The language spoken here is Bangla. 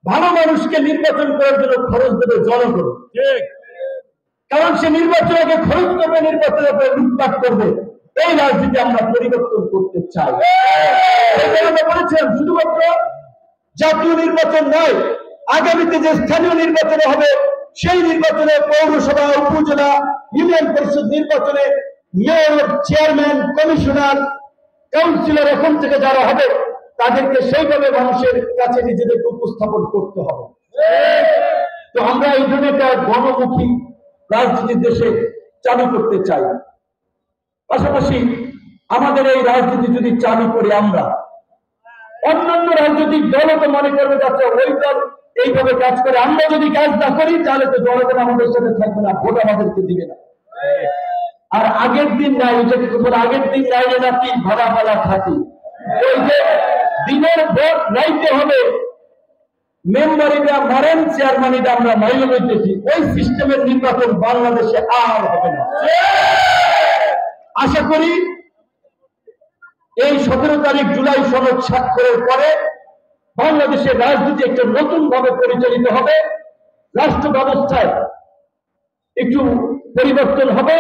ভালো মানুষকে নির্বাচন করার জন্য খরচ দেবে জনগণ। কারণ সে নির্বাচনকে খরচ করবে, নির্বাচনের উপরে লুটপাট করবে। এই রাজনীতি আমরা পরিবর্তন করতে চাই। আমরা বলেছিলাম শুধুমাত্র জাতীয় নির্বাচন নয়, আগামীতে যে স্থানীয় নির্বাচন হবে সেই নির্বাচনে পৌরসভা, উপজেলা, ইউনিয়ন পরিষদ নির্বাচনে মেয়র, চেয়ারম্যান, কমিশনার, কাউন্সিলর এখন থেকে যারা হবে তাদেরকে সেইভাবে মানুষের কাছে নিজেদেরকে উপস্থাপন করতে হবে। তো আমরা এই ধরনের একটা গণমুখী রাজনীতি দেশে চালু করতে চাই। পাশাপাশি আমাদের এই রাজনীতি যদি চালু করি আমরা, অন্যান্য রাজনৈতিক দলও তো মনে করবে যাচ্ছে ওই দল এইভাবে কাজ করে, আমরা যদি কাজ না করি তাহলে তো জনগণ আমাদের সাথে থাকবে না, ভোট আমাদেরকে দিবে না। আর আগের দিন নাই, আগের দিন নাই নাকি ভাড়া ভাড়া থাকি, ওই যে দিনের ভোট নাইতে হবে, মেম্বারিটা মারেন, চেয়ারম্যানিটা আমরা মাইলে লইতেছি, ওই সিস্টেমের নির্বাচন বাংলাদেশে আর হবে না। আশা করি এই 17 তারিখ জুলাই সনদ স্বাক্ষরের পরে বাংলাদেশের রাজনীতি একটা নতুন ভাবে পরিচালিত হবে, রাষ্ট্র ব্যবস্থায় একটু পরিবর্তন হবে।